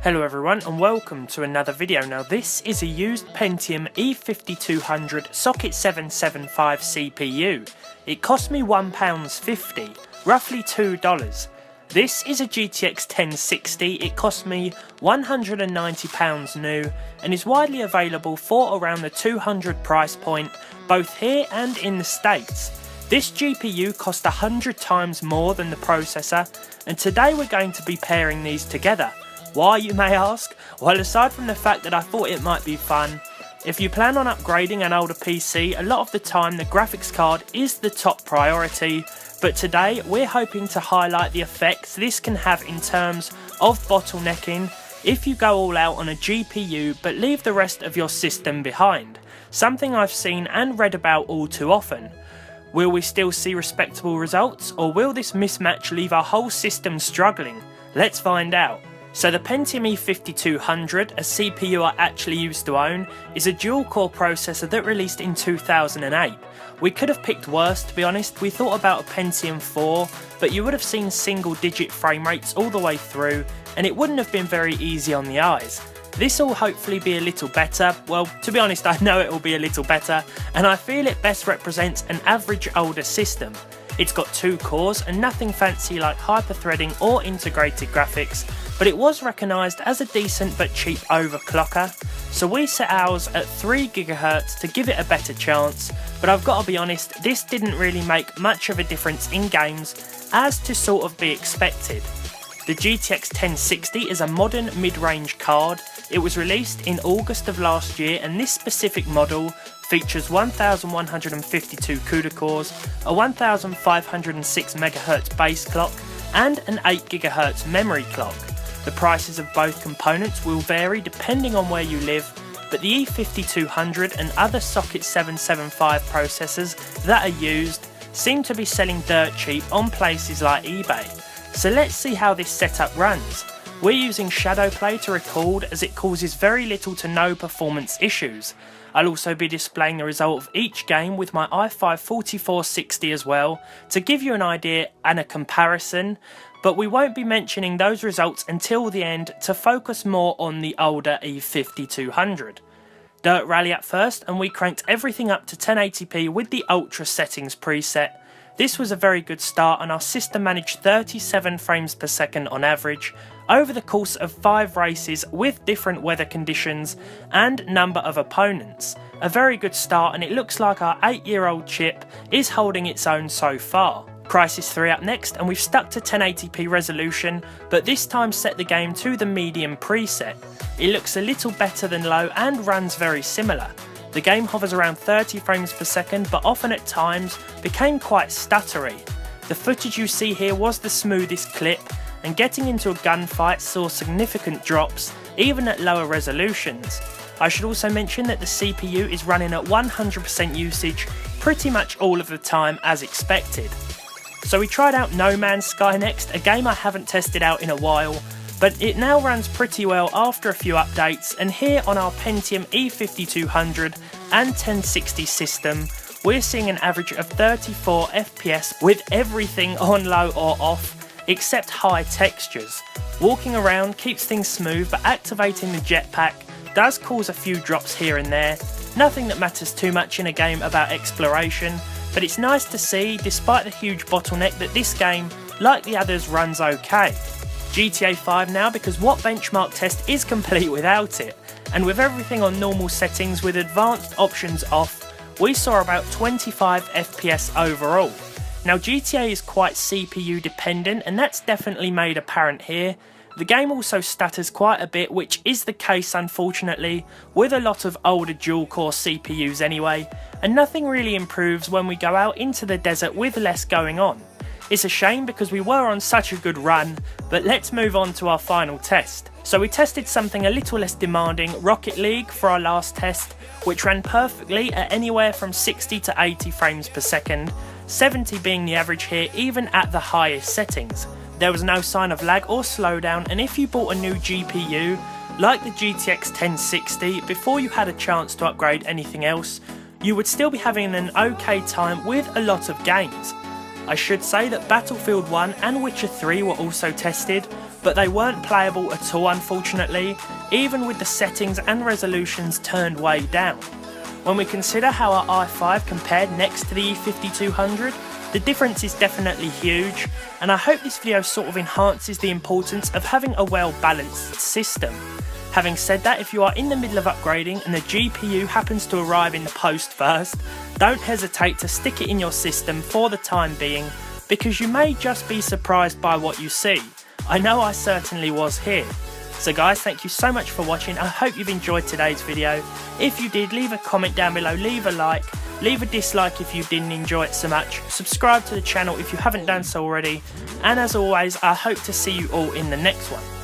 Hello everyone and welcome to another video. Now this is a used Pentium E5200 socket 775 CPU. It cost me £1.50, roughly $2. This is a GTX 1060, it cost me £190 new and is widely available for around the $200 price point, both here and in the States. This GPU cost 100 times more than the processor, and today we're going to be pairing these together. Why, you may ask? Well, aside from the fact that I thought it might be fun, if you plan on upgrading an older PC, a lot of the time the graphics card is the top priority, but today we're hoping to highlight the effects this can have in terms of bottlenecking if you go all out on a GPU but leave the rest of your system behind, something I've seen and read about all too often. Will we still see respectable results, or will this mismatch leave our whole system struggling? Let's find out. So the Pentium E5200, a CPU I actually used to own, is a dual-core processor that released in 2008. We could have picked worse, to be honest. We thought about a Pentium 4, but you would have seen single-digit frame rates all the way through, and it wouldn't have been very easy on the eyes. This will hopefully be a little better. Well, to be honest, I know it will be a little better, and I feel it best represents an average older system. It's got 2 cores and nothing fancy like hyper-threading or integrated graphics, but it was recognised as a decent but cheap overclocker, so we set ours at 3 GHz to give it a better chance, but I've got to be honest, this didn't really make much of a difference in games, as to sort of be expected. The GTX 1060 is a modern mid-range card. It was released in August of last year, and this specific model features 1152 CUDA cores, a 1506 MHz base clock, and an 8 GHz memory clock. The prices of both components will vary depending on where you live, but the E5200 and other socket 775 processors that are used seem to be selling dirt cheap on places like eBay. So let's see how this setup runs. We're using Shadowplay to record, as it causes very little to no performance issues. I'll also be displaying the result of each game with my i5-4460 as well, to give you an idea and a comparison, but we won't be mentioning those results until the end to focus more on the older E5200. Dirt Rally at first, and we cranked everything up to 1080p with the Ultra settings preset. This was a very good start, and our system managed 37 frames per second on average over the course of 5 races with different weather conditions and number of opponents. A very good start, and it looks like our 8-year-old chip is holding its own so far. Crysis 3 up next, and we've stuck to 1080p resolution, but this time set the game to the medium preset. It looks a little better than low and runs very similar. The game hovers around 30 frames per second, but often at times became quite stuttery. The footage you see here was the smoothest clip, and getting into a gunfight saw significant drops, even at lower resolutions. I should also mention that the CPU is running at 100% usage pretty much all of the time as expected. So we tried out No Man's Sky next, a game I haven't tested out in a while, but it now runs pretty well after a few updates, and here on our Pentium E5200 and 1060 system, we're seeing an average of 34 FPS with everything on low or off, except high textures. Walking around keeps things smooth, but activating the jetpack does cause a few drops here and there. Nothing that matters too much in a game about exploration, but it's nice to see, despite the huge bottleneck, that this game, like the others, runs okay. GTA 5 now, because what benchmark test is complete without it? And with everything on normal settings with advanced options off, we saw about 25 FPS overall. Now GTA is quite CPU dependent, and that's definitely made apparent here. The game also stutters quite a bit, which is the case unfortunately with a lot of older dual-core CPUs anyway, and nothing really improves when we go out into the desert with less going on. It's a shame because we were on such a good run, but let's move on to our final test. So we tested something a little less demanding, Rocket League, for our last test, which ran perfectly at anywhere from 60 to 80 frames per second, 70 being the average here even at the highest settings. There was no sign of lag or slowdown, and if you bought a new GPU, like the GTX 1060, before you had a chance to upgrade anything else, you would still be having an okay time with a lot of games. I should say that Battlefield 1 and Witcher 3 were also tested, but they weren't playable at all unfortunately, even with the settings and resolutions turned way down. When we consider how our i5 compared next to the E5200, the difference is definitely huge, and I hope this video sort of enhances the importance of having a well balanced system. Having said that, if you are in the middle of upgrading and the GPU happens to arrive in the post first, don't hesitate to stick it in your system for the time being, because you may just be surprised by what you see. I know I certainly was here. So guys, thank you so much for watching. I hope you've enjoyed today's video. If you did, leave a comment down below, leave a like, leave a dislike if you didn't enjoy it so much, subscribe to the channel if you haven't done so already, and as always, I hope to see you all in the next one.